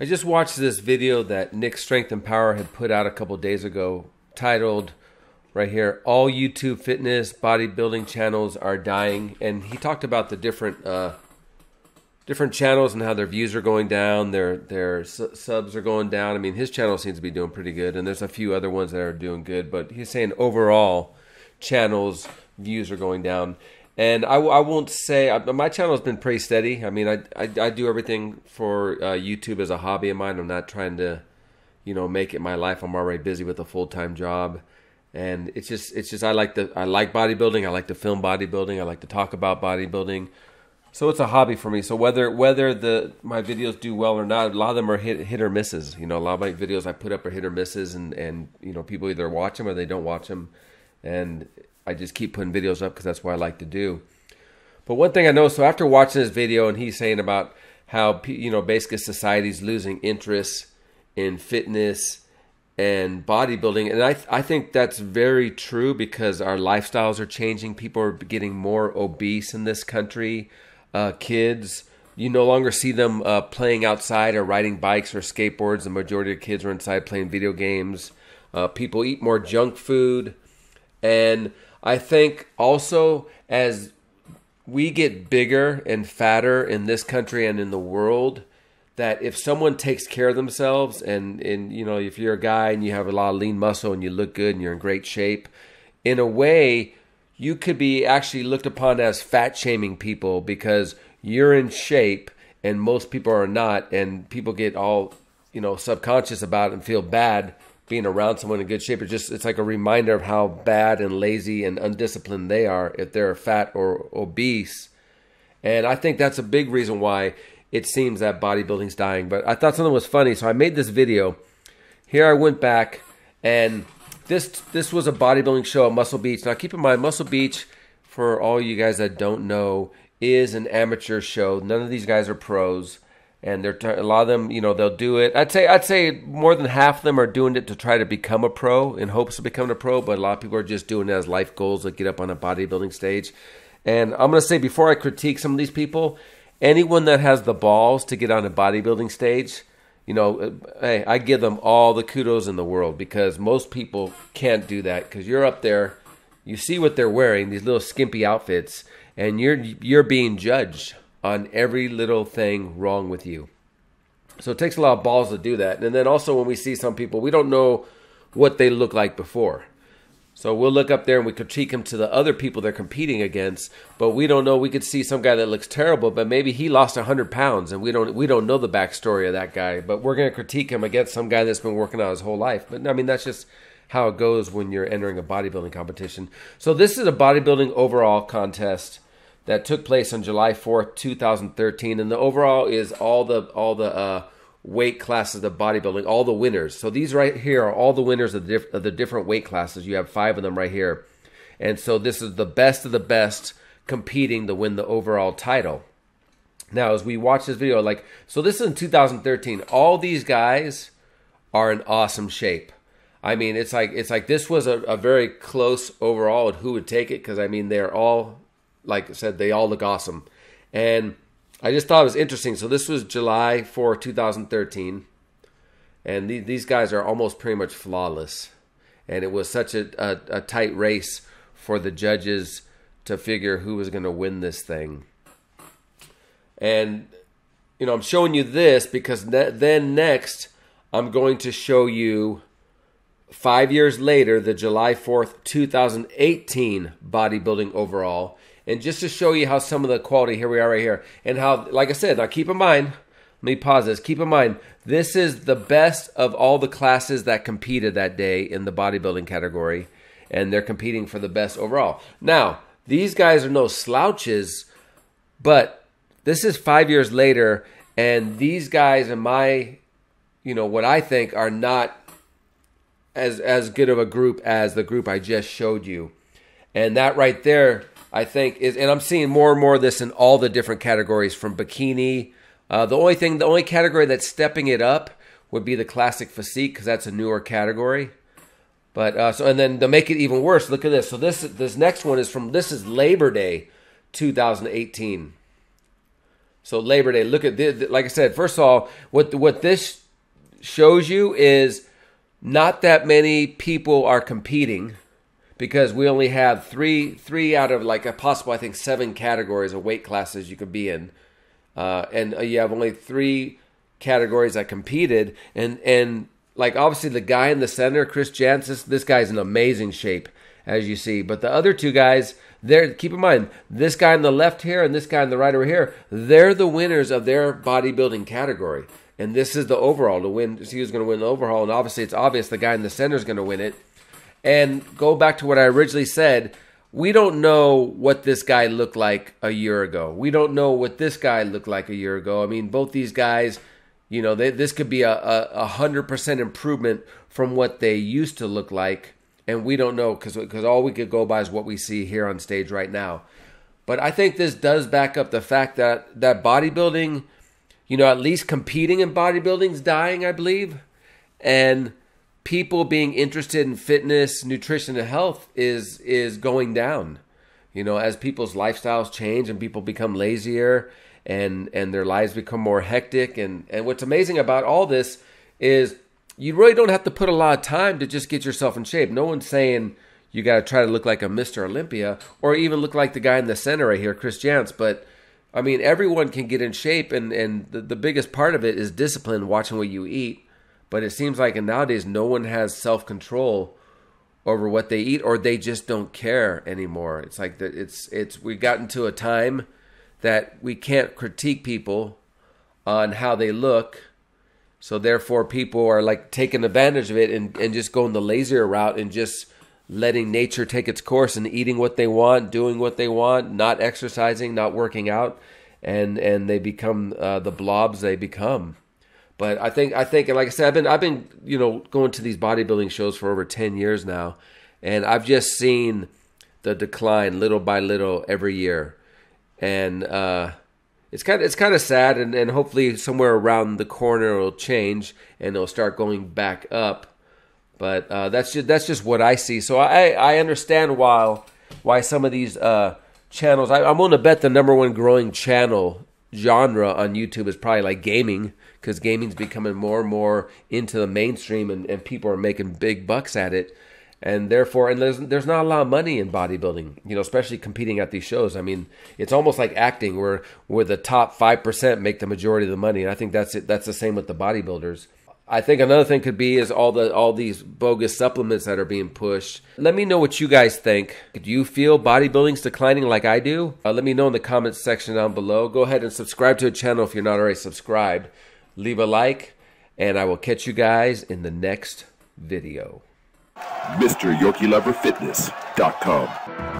I just watched this video that Nick Strength and Power had put out a couple days ago, titled right here, "All YouTube fitness bodybuilding channels are dying." And he talked about the different channels and how their views are going down, their subs are going down. I mean, his channel seems to be doing pretty good, and there's a few other ones that are doing good. But he's saying overall, channels views are going down. And I won't say my channel has been pretty steady. I mean, I do everything for YouTube as a hobby of mine. I'm not trying to, make it my life. I'm already busy with a full-time job, and it's just I like bodybuilding. I like to film bodybuilding. I like to talk about bodybuilding. So it's a hobby for me. So whether my videos do well or not, a lot of them are hit or misses. A lot of my videos I put up are hit or misses, and people either watch them or they don't watch them, and I just keep putting videos up because that's what I like to do. But one thing I know, so after watching this video, and he's saying about how basically society's losing interest in fitness and bodybuilding, and I think that's very true because our lifestyles are changing. People are getting more obese in this country. Kids, you no longer see them playing outside or riding bikes or skateboards. The majority of kids are inside playing video games. People eat more junk food. And I think also as we get bigger and fatter in this country and in the world, that if someone takes care of themselves and if you're a guy and you have a lot of lean muscle and you look good and you're in great shape, in a way, you could be actually looked upon as fat shaming people because you're in shape and most people are not, and people get all, subconscious about it and feel bad being around someone in good shape. It's like a reminder of how bad and lazy and undisciplined they are if they're fat or obese. And I think that's a big reason why it seems that bodybuilding's dying. But I thought something was funny, so I made this video. Here I went back, and this was a bodybuilding show at Muscle Beach. Now keep in mind, Muscle Beach, for all you guys that don't know, is an amateur show. None of these guys are pros. And a lot of them, they'll do it. I'd say more than half of them are doing it to try to become a pro in hopes of becoming a pro. But a lot of people are just doing it as life goals to get up on a bodybuilding stage. And I'm going to say, before I critique some of these people, anyone that has the balls to get on a bodybuilding stage, hey, I give them all the kudos in the world, because most people can't do that, because you're up there, you see what they're wearing, these little skimpy outfits, and you're being judged on every little thing wrong with you. So it takes a lot of balls to do that. And then also when we see some people, we don't know what they look like before. So we'll look up there and we critique them to the other people they're competing against, but we don't know. We could see some guy that looks terrible, but maybe he lost 100 pounds and we don't know the backstory of that guy, but we're going to critique him against some guy that's been working out his whole life. But I mean, that's just how it goes when you're entering a bodybuilding competition. So this is a bodybuilding overall contest that took place on July 4th, 2013, and the overall is all the weight classes of bodybuilding, all the winners. So these right here are all the winners of the different weight classes. You have 5 of them right here, and so this is the best of the best competing to win the overall title. Now, as we watch this video, so this is in 2013. All these guys are in awesome shape. I mean, it's like this was a very close overall at who would take it, because I mean they're all, like I said, they all look awesome. And I just thought it was interesting. So this was July 4, 2013. And these guys are almost pretty much flawless. And it was such a tight race for the judges to figure who was going to win this thing. And, I'm showing you this because then next I'm going to show you 5 years later, the July 4th, 2018 bodybuilding overall. And just to show you how some of the quality, here we are right here, and how, like I said, now keep in mind, let me pause this, keep in mind, this is the best of all the classes that competed that day in the bodybuilding category, and they're competing for the best overall. Now, these guys are no slouches, but this is 5 years later, and these guys, in my, what I think, are not as good of a group as the group I just showed you. And that right there, I think is, and I'm seeing more and more of this in all the different categories from bikini. The only category that's stepping it up would be the classic physique, because that's a newer category. But and then to make it even worse, look at this. So this next one is this is Labor Day 2018. So Labor Day, look at this. Like I said, first of all, what this shows you is not that many people are competing, because we only have three out of like a possible, I think, 7 categories of weight classes you could be in. And you have only 3 categories that competed. And like obviously the guy in the center, Chris Jancis, this guy's in amazing shape, as you see. But the other 2 guys, keep in mind, this guy on the left here and this guy on the right over here, they're the winners of their bodybuilding category. And this is the overall to win. See who's going to win the overall. And obviously it's obvious the guy in the center is going to win it. And go back to what I originally said. We don't know what this guy looked like a year ago. We don't know what this guy looked like a year ago. I mean, both these guys, you know, this could be a 100% improvement from what they used to look like. And we don't know because all we could go by is what we see here on stage right now. But I think this does back up the fact that bodybuilding, you know, at least competing in bodybuilding is dying, I believe. And people being interested in fitness, nutrition, and health is going down. You know, as people's lifestyles change and people become lazier and their lives become more hectic. And what's amazing about all this is you really don't have to put a lot of time to just get yourself in shape. No one's saying you got to try to look like a Mr. Olympia or even look like the guy in the center right here, Chris Jantz. But, I mean, everyone can get in shape, and the biggest part of it is discipline, watching what you eat. But it seems like nowadays no one has self-control over what they eat, or they just don't care anymore. It's like we got into a time that we can't critique people on how they look. So therefore people are like taking advantage of it and just going the lazier route and just letting nature take its course and eating what they want, doing what they want, not exercising, not working out, and they become the blobs they become. But I think, and like I said, I've been, you know, going to these bodybuilding shows for over 10 years now, and I've just seen the decline little by little every year, and it's kind of sad, and hopefully somewhere around the corner it'll change and it'll start going back up. But that's just what I see. So I understand why some of these channels. I'm willing to bet the #1 growing channel genre on YouTube is probably like gaming, because gaming's becoming more and more into the mainstream, and people are making big bucks at it, and therefore, there's not a lot of money in bodybuilding, you know, especially competing at these shows. I mean, it's almost like acting, where the top 5% make the majority of the money, and I think that's it. That's the same with the bodybuilders. I think another thing could be is all these bogus supplements that are being pushed. Let me know what you guys think. Do you feel bodybuilding's declining like I do? Let me know in the comments section down below. Go ahead and subscribe to the channel if you're not already subscribed. Leave a like, and I will catch you guys in the next video. MrYorkieLoverFitness.com